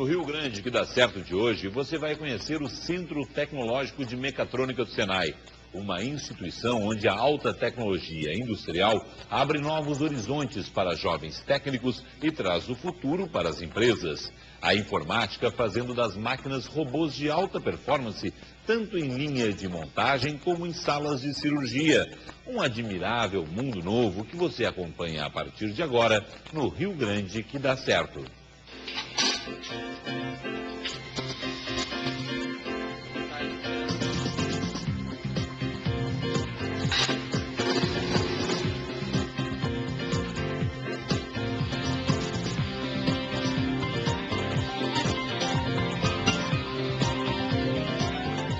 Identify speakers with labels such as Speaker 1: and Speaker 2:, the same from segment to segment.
Speaker 1: No Rio Grande, que dá certo de hoje, você vai conhecer o Centro Tecnológico de Mecatrônica do Senai, uma instituição onde a alta tecnologia industrial abre novos horizontes para jovens técnicos e traz o futuro para as empresas. A informática fazendo das máquinas robôs de alta performance, tanto em linha de montagem como em salas de cirurgia. Um admirável mundo novo que você acompanha a partir de agora no Rio Grande, que dá certo.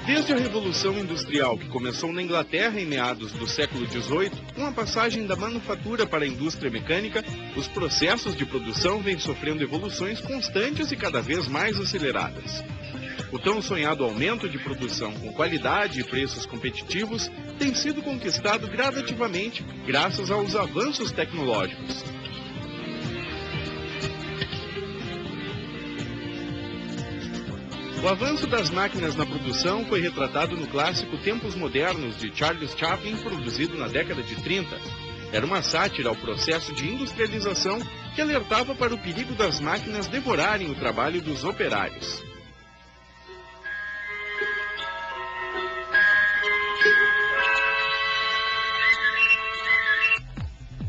Speaker 2: Desde a Revolução Industrial, que começou na Inglaterra em meados do século XVIII, com a passagem da manufatura para a indústria mecânica, os processos de produção vêm sofrendo evoluções constantes e cada vez mais aceleradas. O tão sonhado aumento de produção com qualidade e preços competitivos tem sido conquistado gradativamente graças aos avanços tecnológicos. O avanço das máquinas na produção foi retratado no clássico Tempos Modernos, de Charles Chaplin, produzido na década de 30. Era uma sátira ao processo de industrialização que alertava para o perigo das máquinas devorarem o trabalho dos operários.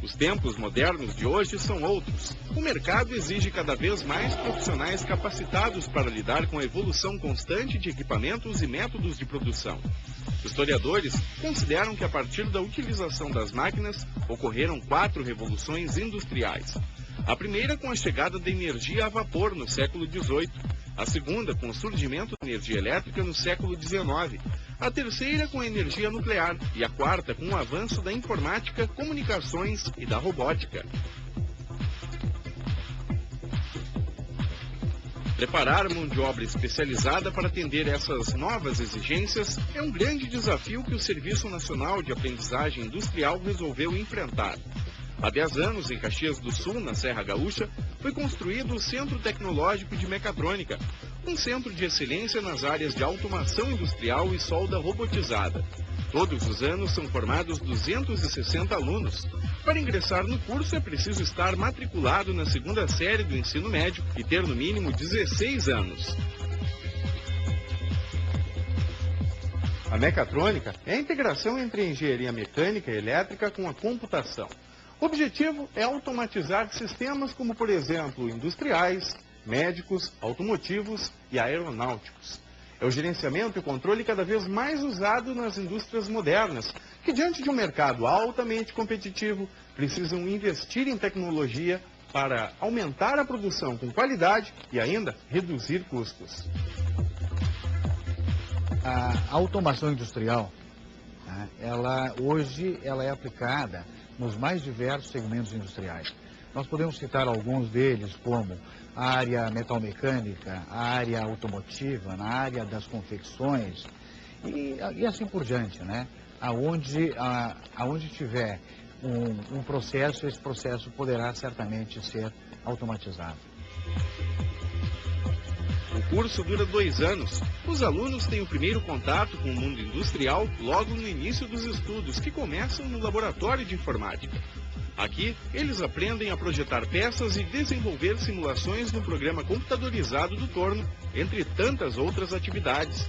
Speaker 2: Os tempos modernos de hoje são outros. O mercado exige cada vez mais profissionais capacitados para lidar com a evolução constante de equipamentos e métodos de produção. Historiadores consideram que a partir da utilização das máquinas ocorreram 4 revoluções industriais. A primeira com a chegada da energia a vapor no século XVIII, a segunda com o surgimento da energia elétrica no século XIX, a terceira com a energia nuclear e a quarta com o avanço da informática, comunicações e da robótica. Preparar mão de obra especializada para atender essas novas exigências é um grande desafio que o Serviço Nacional de Aprendizagem Industrial resolveu enfrentar. Há 10 anos, em Caxias do Sul, na Serra Gaúcha, foi construído o Centro Tecnológico de Mecatrônica, um centro de excelência nas áreas de automação industrial e solda robotizada. Todos os anos são formados 260 alunos. Para ingressar no curso é preciso estar matriculado na 2ª série do ensino médio e ter no mínimo 16 anos. A mecatrônica é a integração entre a engenharia mecânica e elétrica com a computação. O objetivo é automatizar sistemas como, por exemplo, industriais, médicos, automotivos e aeronáuticos. É o gerenciamento e controle cada vez mais usado nas indústrias modernas, que diante de um mercado altamente competitivo, precisam investir em tecnologia para aumentar a produção com qualidade e ainda reduzir custos.
Speaker 3: A automação industrial, hoje ela é aplicada nos mais diversos segmentos industriais. Nós podemos citar alguns deles, como a área metalmecânica, a área automotiva, na área das confecções e assim por diante, né? Aonde tiver um processo, esse processo poderá certamente ser automatizado.
Speaker 2: O curso dura 2 anos. Os alunos têm o primeiro contato com o mundo industrial logo no início dos estudos, que começam no laboratório de informática. Aqui, eles aprendem a projetar peças e desenvolver simulações no programa computadorizado do torno, entre tantas outras atividades.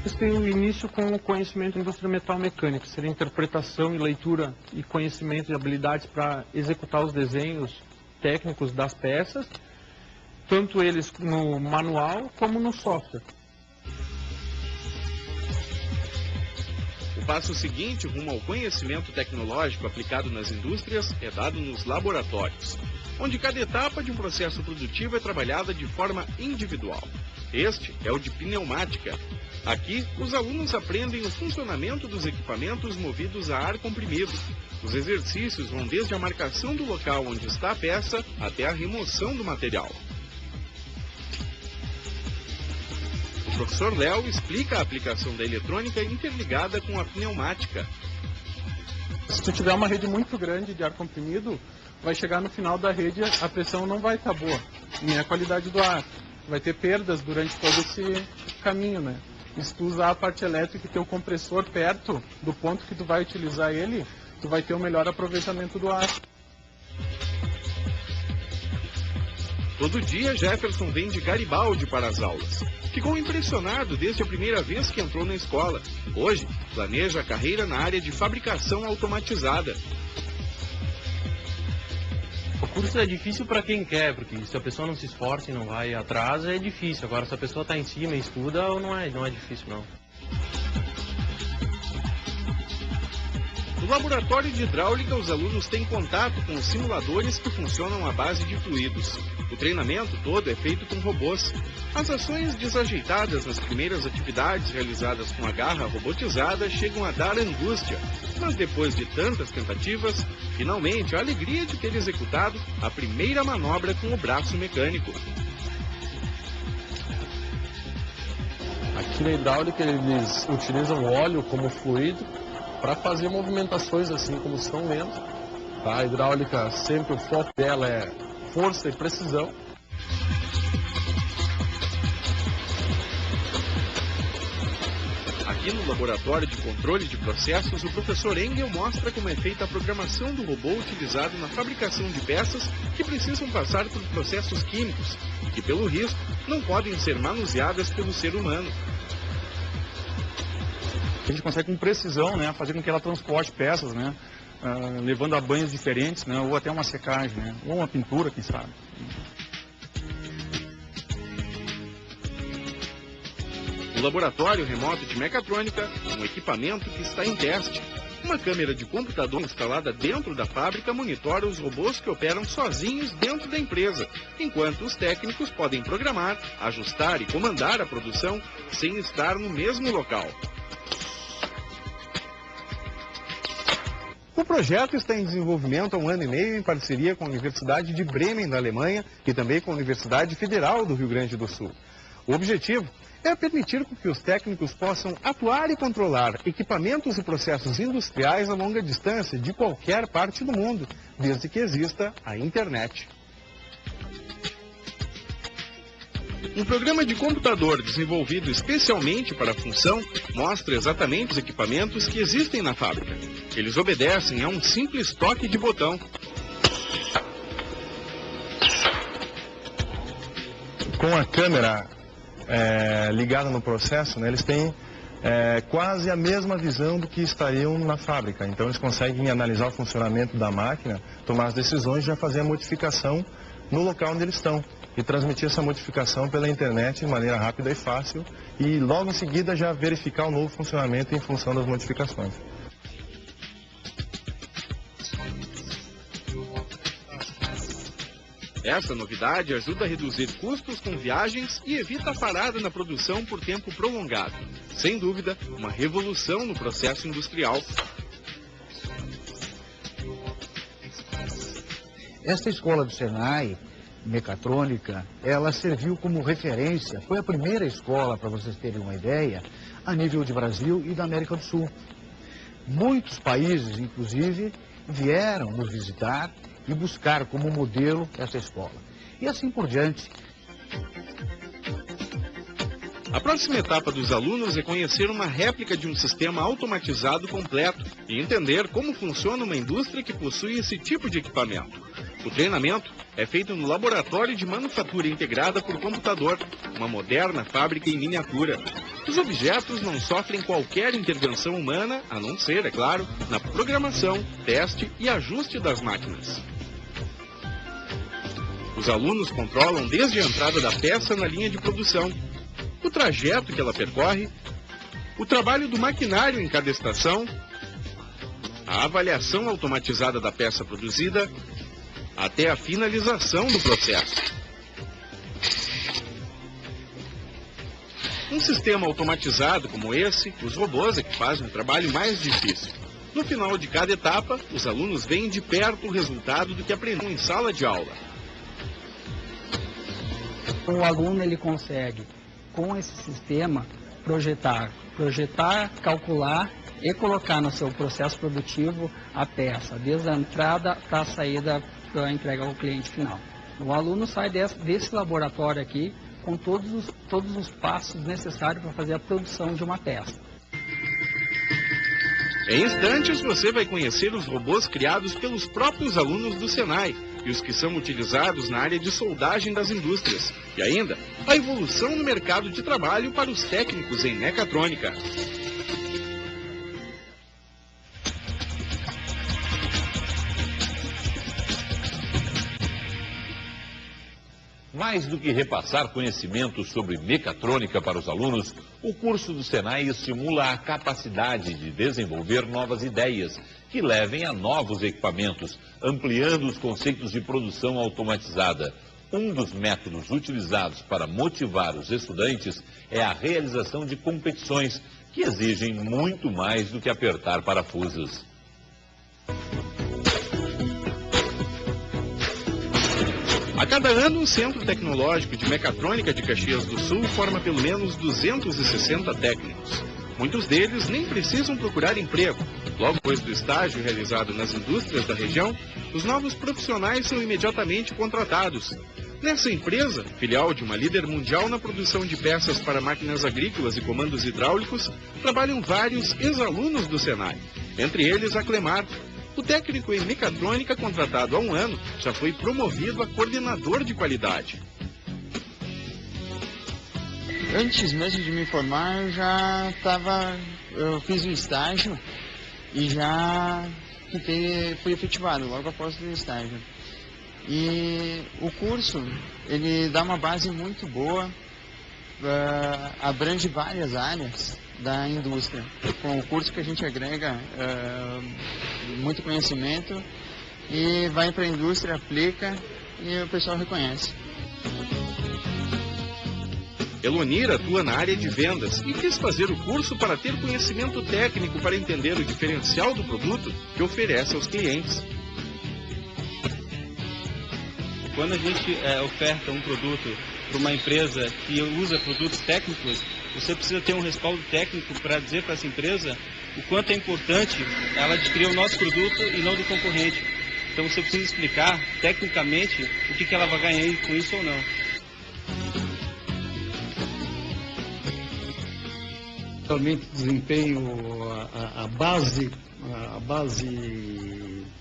Speaker 4: Eles têm o início com o conhecimento da indústria metalmecânica, seria interpretação e leitura e conhecimento de habilidades para executar os desenhos técnicos das peças, tanto eles no manual como no software.
Speaker 2: O passo seguinte, rumo ao conhecimento tecnológico aplicado nas indústrias, é dado nos laboratórios, onde cada etapa de um processo produtivo é trabalhada de forma individual. Este é o de pneumática. Aqui, os alunos aprendem o funcionamento dos equipamentos movidos a ar comprimido. Os exercícios vão desde a marcação do local onde está a peça até a remoção do material. O professor Léo explica a aplicação da eletrônica interligada com a pneumática.
Speaker 4: Se tu tiver uma rede muito grande de ar comprimido, vai chegar no final da rede, a pressão não vai estar boa, nem a qualidade do ar. Vai ter perdas durante todo esse caminho, né? E se tu usar a parte elétrica e ter o compressor perto do ponto que tu vai utilizar ele, tu vai ter um melhor aproveitamento do ar.
Speaker 2: Todo dia, Jefferson vem de Garibaldi para as aulas. Ficou impressionado desde a primeira vez que entrou na escola. Hoje, planeja a carreira na área de fabricação automatizada.
Speaker 5: O curso é difícil para quem quer, porque se a pessoa não se esforça e não vai atrás, é difícil. Agora, se a pessoa está em cima e estuda, não é difícil, não.
Speaker 2: No laboratório de hidráulica, os alunos têm contato com os simuladores que funcionam à base de fluidos. O treinamento todo é feito com robôs. As ações desajeitadas nas primeiras atividades realizadas com a garra robotizada chegam a dar angústia. Mas depois de tantas tentativas, finalmente a alegria de ter executado a primeira manobra com o braço mecânico.
Speaker 6: Aqui na hidráulica eles utilizam óleo como fluido para fazer movimentações assim como estão vendo. Tá? A hidráulica, sempre o foco dela é força e precisão.
Speaker 2: Aqui no laboratório de controle de processos, o professor Engel mostra como é feita a programação do robô utilizado na fabricação de peças que precisam passar por processos químicos e que, pelo risco, não podem ser manuseadas pelo ser humano.
Speaker 7: A gente consegue com precisão, né, fazer com que ela transporte peças, né, levando a banhos diferentes, né, ou até uma secagem, né, ou uma pintura, quem sabe.
Speaker 2: No laboratório remoto de mecatrônica, um equipamento que está em teste. Uma câmera de computador instalada dentro da fábrica monitora os robôs que operam sozinhos dentro da empresa, enquanto os técnicos podem programar, ajustar e comandar a produção sem estar no mesmo local.
Speaker 8: O projeto está em desenvolvimento há 1 ano e meio em parceria com a Universidade de Bremen, da Alemanha, e também com a Universidade Federal do Rio Grande do Sul. O objetivo é permitir que os técnicos possam atuar e controlar equipamentos e processos industriais a longa distância de qualquer parte do mundo, desde que exista a internet.
Speaker 2: Um programa de computador desenvolvido especialmente para a função mostra exatamente os equipamentos que existem na fábrica. Eles obedecem a um simples toque de botão.
Speaker 6: Com a câmera ligada no processo, né, eles têm quase a mesma visão do que estariam na fábrica. Então eles conseguem analisar o funcionamento da máquina, tomar as decisões e já fazer a modificação no local onde eles estão. E transmitir essa modificação pela internet de maneira rápida e fácil e logo em seguida já verificar o novo funcionamento em função das modificações.
Speaker 2: Essa novidade ajuda a reduzir custos com viagens e evita a parada na produção por tempo prolongado. Sem dúvida, uma revolução no processo industrial.
Speaker 3: Esta escola do Senai, mecatrônica, ela serviu como referência, foi a primeira escola, para vocês terem uma ideia, a nível de Brasil e da América do Sul. Muitos países, inclusive, vieram nos visitar e buscar como modelo essa escola. E assim por diante.
Speaker 2: A próxima etapa dos alunos é conhecer uma réplica de um sistema automatizado completo e entender como funciona uma indústria que possui esse tipo de equipamento. O treinamento é feito no Laboratório de Manufatura Integrada por Computador, uma moderna fábrica em miniatura. Os objetos não sofrem qualquer intervenção humana, a não ser, é claro, na programação, teste e ajuste das máquinas. Os alunos controlam desde a entrada da peça na linha de produção, o trajeto que ela percorre, o trabalho do maquinário em cada estação, a avaliação automatizada da peça produzida, até a finalização do processo. Um sistema automatizado como esse, os robôs é que fazem o trabalho mais difícil. No final de cada etapa, os alunos veem de perto o resultado do que aprenderam em sala de aula.
Speaker 9: O aluno ele consegue, com esse sistema, projetar, calcular e colocar no seu processo produtivo a peça, desde a entrada para a saída para entrega ao cliente final. O aluno sai desse laboratório aqui com todos os passos necessários para fazer a produção de uma peça.
Speaker 2: Em instantes você vai conhecer os robôs criados pelos próprios alunos do Senai e os que são utilizados na área de soldagem das indústrias. E ainda, a evolução no mercado de trabalho para os técnicos em mecatrônica.
Speaker 1: Mais do que repassar conhecimentos sobre mecatrônica para os alunos, o curso do Senai estimula a capacidade de desenvolver novas ideias que levem a novos equipamentos, ampliando os conceitos de produção automatizada. Um dos métodos utilizados para motivar os estudantes é a realização de competições, que exigem muito mais do que apertar parafusos.
Speaker 2: A cada ano, o Centro Tecnológico de Mecatrônica de Caxias do Sul forma pelo menos 260 técnicos. Muitos deles nem precisam procurar emprego. Logo depois do estágio realizado nas indústrias da região, os novos profissionais são imediatamente contratados. Nessa empresa, filial de uma líder mundial na produção de peças para máquinas agrícolas e comandos hidráulicos, trabalham vários ex-alunos do Senai, entre eles a Clemar. O técnico em mecatrônica contratado há um ano já foi promovido a coordenador de qualidade.
Speaker 10: Antes mesmo de me formar, eu fiz o estágio e já fui efetivado logo após o estágio. E o curso, ele dá uma base muito boa, abrange várias áreas da indústria. Com o curso que a gente agrega muito conhecimento e vai para a indústria, aplica e o pessoal reconhece.
Speaker 2: Elonir atua na área de vendas e quis fazer o curso para ter conhecimento técnico para entender o diferencial do produto que oferece aos clientes.
Speaker 11: Quando a gente oferta um produto para uma empresa que usa produtos técnicos, você precisa ter um respaldo técnico para dizer para essa empresa o quanto é importante ela adquirir o nosso produto e não do concorrente. Então você precisa explicar tecnicamente o que ela vai ganhar com isso ou não.
Speaker 12: Realmente desempenho a base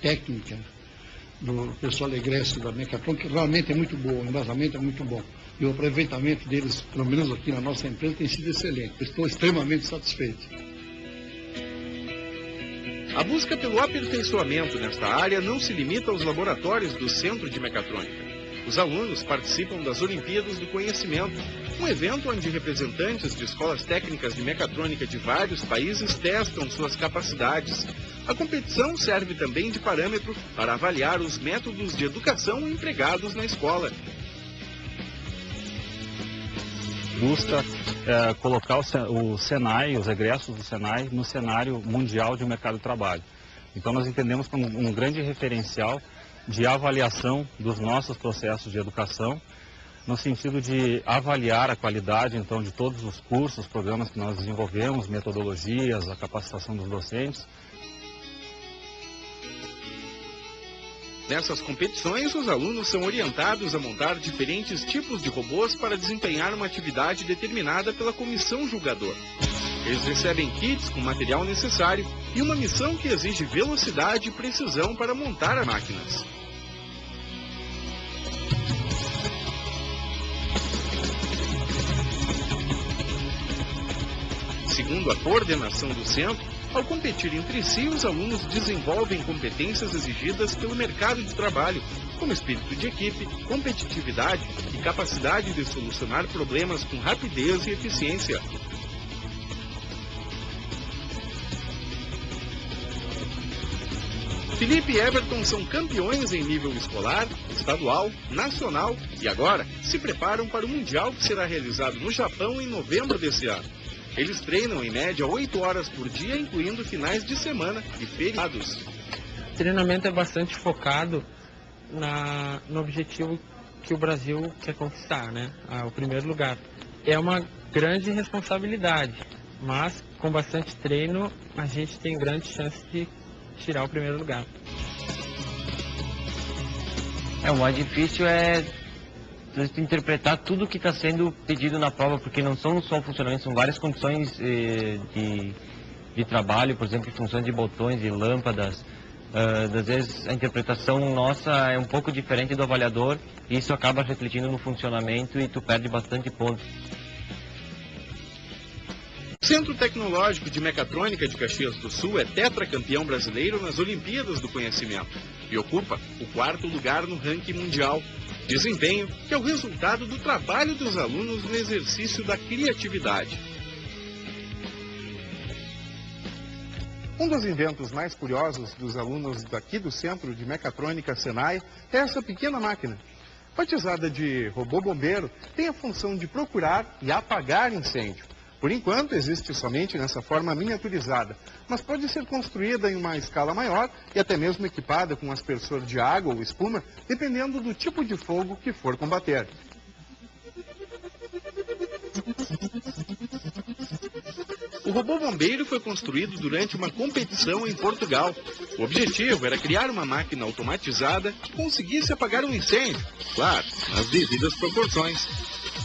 Speaker 12: técnica do pessoal egresso da mecatrônica realmente é muito boa, o embasamento é muito bom. E o aproveitamento deles, pelo menos aqui na nossa empresa, tem sido excelente. Estou extremamente satisfeito.
Speaker 2: A busca pelo aperfeiçoamento nesta área não se limita aos laboratórios do Centro de Mecatrônica. Os alunos participam das Olimpíadas do Conhecimento, um evento onde representantes de escolas técnicas de mecatrônica de vários países testam suas capacidades. A competição serve também de parâmetro para avaliar os métodos de educação empregados na escola.
Speaker 13: Busca colocar o Senai, os egressos do Senai, no cenário mundial de mercado de trabalho. Então nós entendemos como um grande referencial de avaliação dos nossos processos de educação, no sentido de avaliar a qualidade então de todos os cursos, programas que nós desenvolvemos, metodologias, a capacitação dos docentes.
Speaker 2: Nessas competições, os alunos são orientados a montar diferentes tipos de robôs para desempenhar uma atividade determinada pela comissão julgadora. Eles recebem kits com material necessário e uma missão que exige velocidade e precisão para montar as máquinas. Segundo a coordenação do centro, ao competir entre si, os alunos desenvolvem competências exigidas pelo mercado de trabalho, como espírito de equipe, competitividade e capacidade de solucionar problemas com rapidez e eficiência. Felipe e Everton são campeões em nível escolar, estadual, nacional e agora se preparam para o Mundial que será realizado no Japão em novembro desse ano. Eles treinam em média 8 horas por dia, incluindo finais de semana e feriados.
Speaker 4: O treinamento é bastante focado no objetivo que o Brasil quer conquistar, né? O primeiro lugar. É uma grande responsabilidade, mas com bastante treino a gente tem grande chance de tirar o primeiro lugar.
Speaker 14: O mais difícil é interpretar tudo que está sendo pedido na prova, porque não são só funcionamentos, são várias condições de trabalho, por exemplo, funções de botões, de lâmpadas. Às vezes a interpretação nossa é um pouco diferente do avaliador e isso acaba refletindo no funcionamento e tu perde bastante pontos.
Speaker 2: O Centro Tecnológico de Mecatrônica de Caxias do Sul é tetracampeão brasileiro nas Olimpíadas do Conhecimento e ocupa o 4º lugar no ranking mundial. Desempenho que é o resultado do trabalho dos alunos no exercício da criatividade. Um dos inventos mais curiosos dos alunos daqui do Centro de Mecatrônica Senai é essa pequena máquina. Batizada de robô bombeiro, tem a função de procurar e apagar incêndio. Por enquanto, existe somente nessa forma miniaturizada, mas pode ser construída em uma escala maior e até mesmo equipada com um aspersor de água ou espuma, dependendo do tipo de fogo que for combater. O robô bombeiro foi construído durante uma competição em Portugal. O objetivo era criar uma máquina automatizada que conseguisse apagar um incêndio, claro, nas devidas proporções.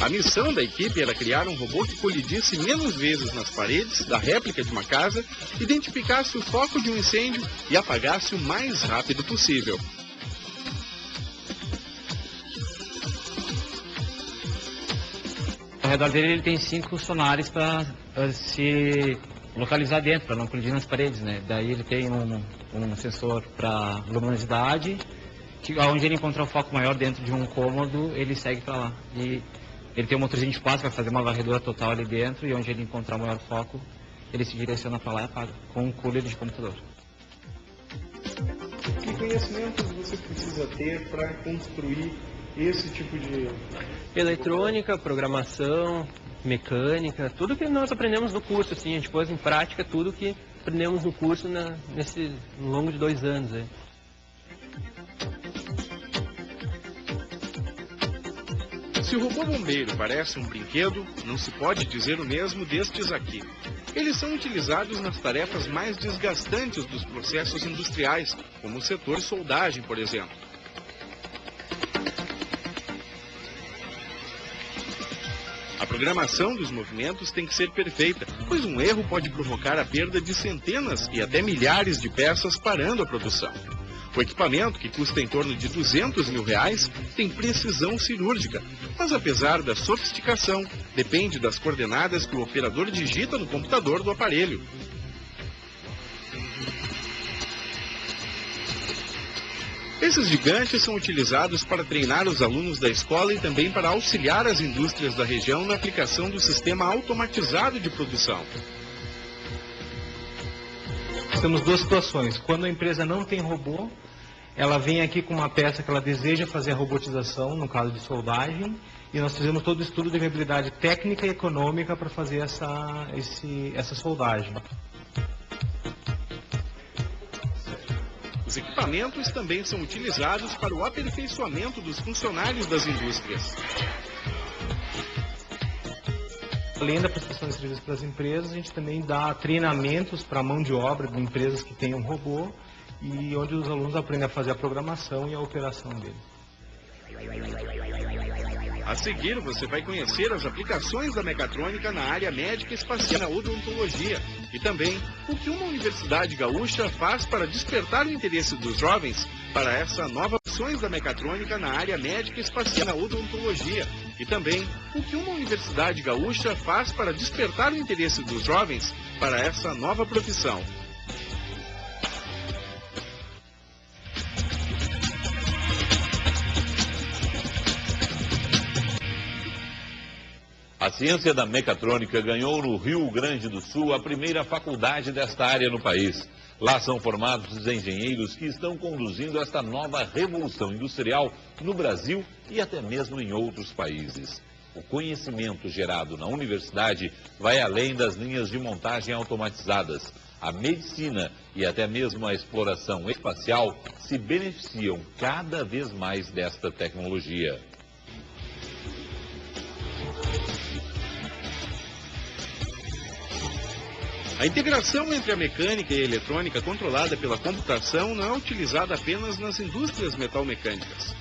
Speaker 2: A missão da equipe era criar um robô que colidisse menos vezes nas paredes da réplica de uma casa, identificasse o foco de um incêndio e apagasse o mais rápido possível.
Speaker 15: Ao redor dele ele tem 5 sonares para se localizar dentro, para não colidir nas paredes, né? Daí ele tem um sensor para luminosidade, que onde ele encontrar o foco maior dentro de um cômodo, ele segue para lá. E ele tem um motorzinho de plástico para fazer uma varredura total ali dentro, e onde ele encontrar o maior foco, ele se direciona para lá e apaga, com um cooler de computador.
Speaker 2: Que conhecimentos você precisa ter para construir esse tipo de...
Speaker 5: Eletrônica, programação, mecânica, tudo que nós aprendemos no curso, assim, a gente pôs em prática tudo que aprendemos no curso no longo de 2 anos. Aí.
Speaker 2: Se o robô bombeiro parece um brinquedo, não se pode dizer o mesmo destes aqui. Eles são utilizados nas tarefas mais desgastantes dos processos industriais, como o setor soldagem, por exemplo. A programação dos movimentos tem que ser perfeita, pois um erro pode provocar a perda de centenas e até milhares de peças parando a produção. O equipamento, que custa em torno de R$200 mil, tem precisão cirúrgica, mas apesar da sofisticação, depende das coordenadas que o operador digita no computador do aparelho. Esses gigantes são utilizados para treinar os alunos da escola e também para auxiliar as indústrias da região na aplicação do sistema automatizado de produção.
Speaker 16: Temos 2 situações. Quando a empresa não tem robô, ela vem aqui com uma peça que ela deseja fazer a robotização, no caso de soldagem, e nós fizemos todo o estudo de viabilidade técnica e econômica para fazer essa soldagem.
Speaker 2: Os equipamentos também são utilizados para o aperfeiçoamento dos funcionários das indústrias.
Speaker 16: Além da prestação de serviços para as empresas, a gente também dá treinamentos para a mão de obra de empresas que tenham robô e onde os alunos aprendem a fazer a programação e a operação dele.
Speaker 2: A seguir, você vai conhecer as aplicações da mecatrônica na área médica espacial, na odontologia, e também o que uma universidade gaúcha faz para despertar o interesse dos jovens para essa nova opções da mecatrônica na área médica espacial, na odontologia, e também o que uma universidade gaúcha faz para despertar o interesse dos jovens para essa nova profissão.
Speaker 1: A ciência da mecatrônica ganhou no Rio Grande do Sul a primeira faculdade desta área no país. Lá são formados os engenheiros que estão conduzindo esta nova revolução industrial no Brasil e até mesmo em outros países. O conhecimento gerado na universidade vai além das linhas de montagem automatizadas. A medicina e até mesmo a exploração espacial se beneficiam cada vez mais desta tecnologia.
Speaker 2: A integração entre a mecânica e a eletrônica controlada pela computação não é utilizada apenas nas indústrias metalmecânicas.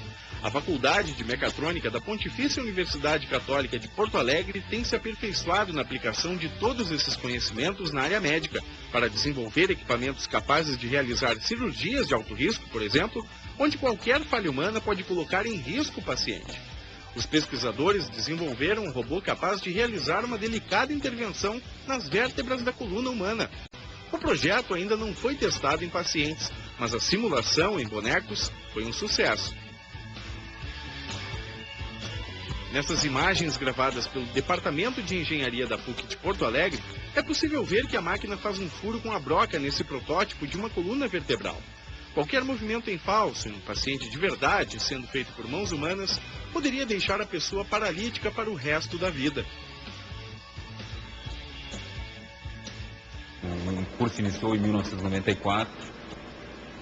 Speaker 2: A Faculdade de Mecatrônica da Pontifícia Universidade Católica de Porto Alegre tem se aperfeiçoado na aplicação de todos esses conhecimentos na área médica, para desenvolver equipamentos capazes de realizar cirurgias de alto risco, por exemplo, onde qualquer falha humana pode colocar em risco o paciente. Os pesquisadores desenvolveram um robô capaz de realizar uma delicada intervenção nas vértebras da coluna humana. O projeto ainda não foi testado em pacientes, mas a simulação em bonecos foi um sucesso. Nessas imagens gravadas pelo Departamento de Engenharia da PUC de Porto Alegre, é possível ver que a máquina faz um furo com a broca nesse protótipo de uma coluna vertebral. Qualquer movimento em falso em um paciente de verdade, sendo feito por mãos humanas, poderia deixar a pessoa paralítica para o resto da vida.
Speaker 17: O curso iniciou em 1994,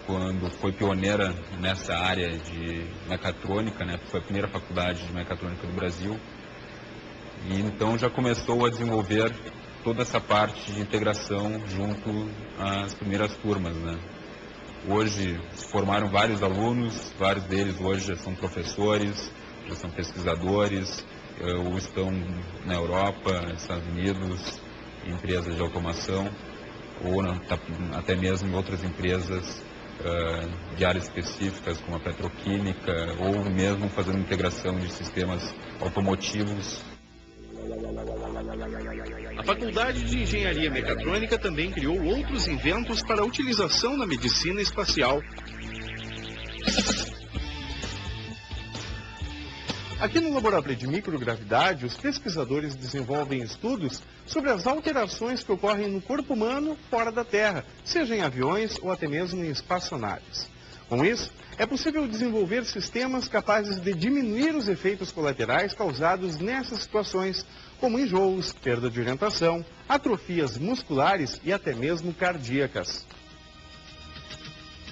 Speaker 17: quando foi pioneira nessa área de mecatrônica, né? Foi a primeira faculdade de mecatrônica do Brasil. E então já começou a desenvolver toda essa parte de integração junto às primeiras turmas, né? Hoje se formaram vários alunos, vários deles hoje já são professores, já são pesquisadores, ou estão na Europa, Estados Unidos, em empresas de automação, ou até mesmo em outras empresas de áreas específicas, como a petroquímica, ou mesmo fazendo integração de sistemas automotivos.
Speaker 2: A Faculdade de Engenharia Mecatrônica também criou outros inventos para a utilização na medicina espacial.
Speaker 8: Aqui no Laboratório de Microgravidade, os pesquisadores desenvolvem estudos sobre as alterações que ocorrem no corpo humano fora da Terra, seja em aviões ou até mesmo em espaçonaves. Com isso, é possível desenvolver sistemas capazes de diminuir os efeitos colaterais causados nessas situações, como enjoos, perda de orientação, atrofias musculares e até mesmo cardíacas.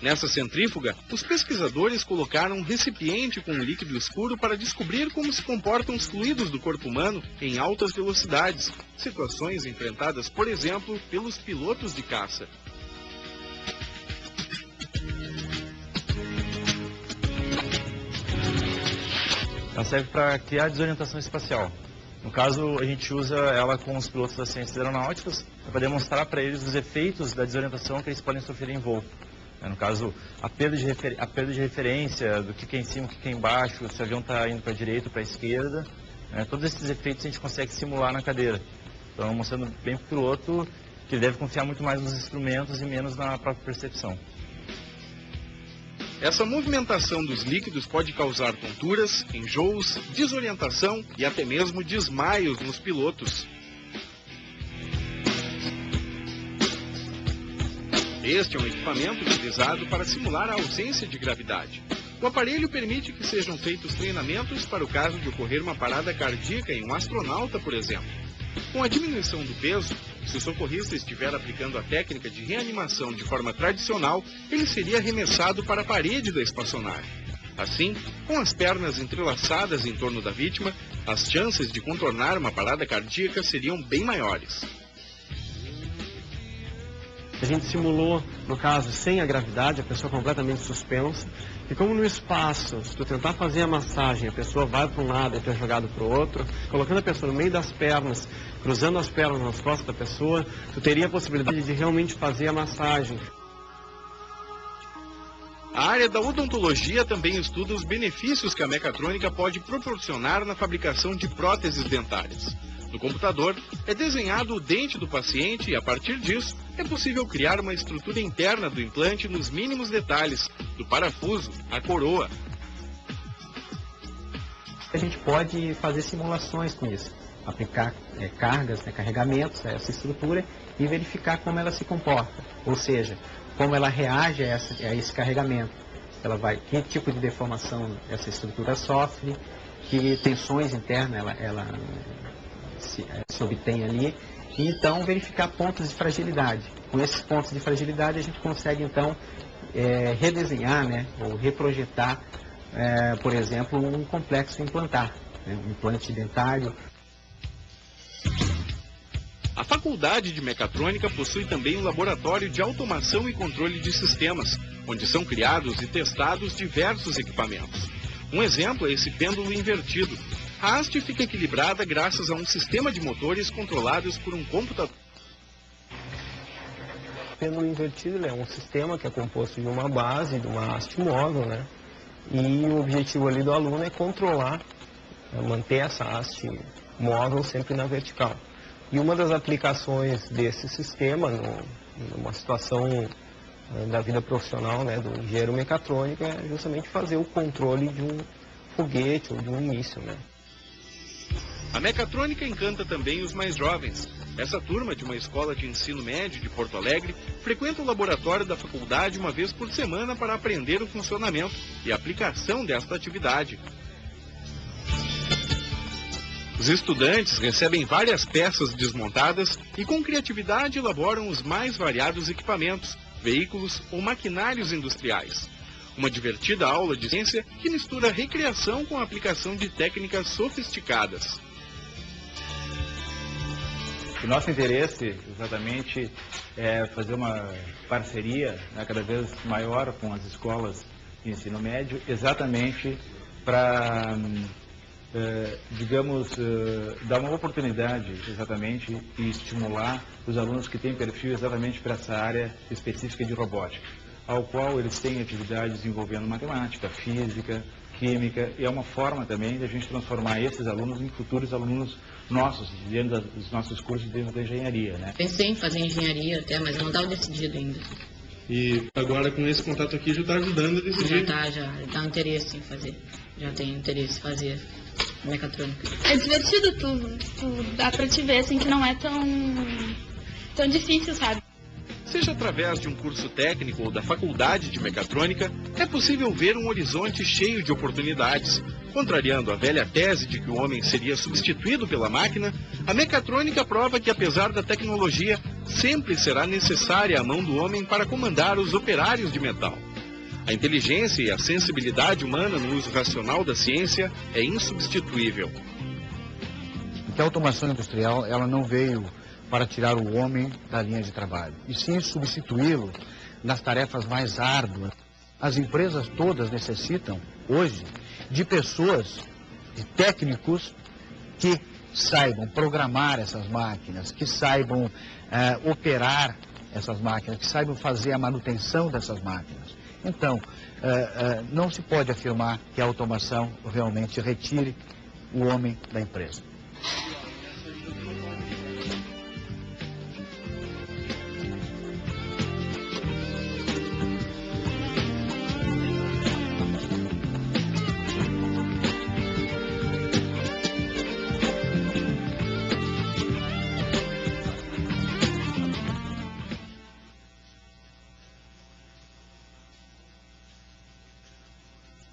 Speaker 2: Nessa centrífuga, os pesquisadores colocaram um recipiente com um líquido escuro para descobrir como se comportam os fluidos do corpo humano em altas velocidades, situações enfrentadas, por exemplo, pelos pilotos de caça.
Speaker 18: Ela serve para criar desorientação espacial. No caso, a gente usa ela com os pilotos das ciências aeronáuticas para demonstrar para eles os efeitos da desorientação que eles podem sofrer em voo. No caso, a perda de referência do que é em cima, o que é embaixo, se o avião está indo para a direita ou para a esquerda, todos esses efeitos a gente consegue simular na cadeira. Então, mostrando bem para o piloto que ele deve confiar muito mais nos instrumentos e menos na própria percepção.
Speaker 2: Essa movimentação dos líquidos pode causar tonturas, enjoos, desorientação e até mesmo desmaios nos pilotos. Este é um equipamento utilizado para simular a ausência de gravidade. O aparelho permite que sejam feitos treinamentos para o caso de ocorrer uma parada cardíaca em um astronauta, por exemplo. Com a diminuição do peso, se o socorrista estiver aplicando a técnica de reanimação de forma tradicional, ele seria arremessado para a parede da espaçonave. Assim, com as pernas entrelaçadas em torno da vítima, as chances de contornar uma parada cardíaca seriam bem maiores.
Speaker 4: A gente simulou, no caso, sem a gravidade, a pessoa completamente suspensa. E como no espaço, se tu tentar fazer a massagem, a pessoa vai para um lado e tu é jogado para o outro, colocando a pessoa no meio das pernas, cruzando as pernas nas costas da pessoa, tu teria a possibilidade de realmente fazer a massagem.
Speaker 2: A área da odontologia também estuda os benefícios que a mecatrônica pode proporcionar na fabricação de próteses dentárias. No computador, é desenhado o dente do paciente e, a partir disso, é possível criar uma estrutura interna do implante nos mínimos detalhes, do parafuso à coroa.
Speaker 19: A gente pode fazer simulações com isso, aplicar cargas, carregamentos a essa estrutura e verificar como ela se comporta, ou seja, como ela reage a esse carregamento. Que tipo de deformação essa estrutura sofre, que tensões internas ela se obtém ali, e então verificar pontos de fragilidade. Com esses pontos de fragilidade a gente consegue então redesenhar, ou reprojetar, por exemplo, um complexo implantar, um implante dentário.
Speaker 2: A Faculdade de Mecatrônica possui também um laboratório de automação e controle de sistemas, onde são criados e testados diversos equipamentos. Um exemplo é esse pêndulo invertido. A haste fica equilibrada graças a um sistema de motores controlados por um computador.
Speaker 20: O pêndulo invertido é um sistema que é composto de uma base, de uma haste móvel, né? E o objetivo ali do aluno é controlar, manter essa haste móvel sempre na vertical. E uma das aplicações desse sistema, numa situação da vida profissional, né, do engenheiro mecatrônico, é justamente fazer o controle de um foguete ou de um míssil, né?
Speaker 2: A mecatrônica encanta também os mais jovens. Essa turma de uma escola de ensino médio de Porto Alegre frequenta o laboratório da faculdade uma vez por semana para aprender o funcionamento e a aplicação desta atividade. Os estudantes recebem várias peças desmontadas e com criatividade elaboram os mais variados equipamentos, veículos ou maquinários industriais. Uma divertida aula de ciência que mistura recreação com a aplicação de técnicas sofisticadas.
Speaker 21: O nosso interesse, exatamente, é fazer uma parceria, né, cada vez maior com as escolas de ensino médio, exatamente para, digamos, dar uma oportunidade, exatamente, e estimular os alunos que têm perfil exatamente para essa área específica de robótica, ao qual eles têm atividades envolvendo matemática, física, química, e é uma forma também de a gente transformar esses alunos em futuros alunos nossos, dentro dos nossos cursos dentro da engenharia, né?
Speaker 22: Pensei em fazer engenharia até, mas eu não estava decidido ainda.
Speaker 23: E agora com esse contato aqui já está ajudando a decidir?
Speaker 22: Já dá interesse em fazer, já tenho interesse em fazer mecatrônica.
Speaker 24: É divertido tudo, dá pra te ver assim que não é tão difícil, sabe?
Speaker 2: Seja através de um curso técnico ou da faculdade de mecatrônica, é possível ver um horizonte cheio de oportunidades. Contrariando a velha tese de que o homem seria substituído pela máquina, a mecatrônica prova que, apesar da tecnologia, sempre será necessária a mão do homem para comandar os operários de metal. A inteligência e a sensibilidade humana no uso racional da ciência é insubstituível.
Speaker 3: Porque a automação industrial, ela não veio para tirar o homem da linha de trabalho, e sim substituí-lo nas tarefas mais árduas. As empresas todas necessitam, hoje, de pessoas, de técnicos que saibam programar essas máquinas, que saibam operar essas máquinas, que saibam fazer a manutenção dessas máquinas. Então, não se pode afirmar que a automação realmente retire o homem da empresa.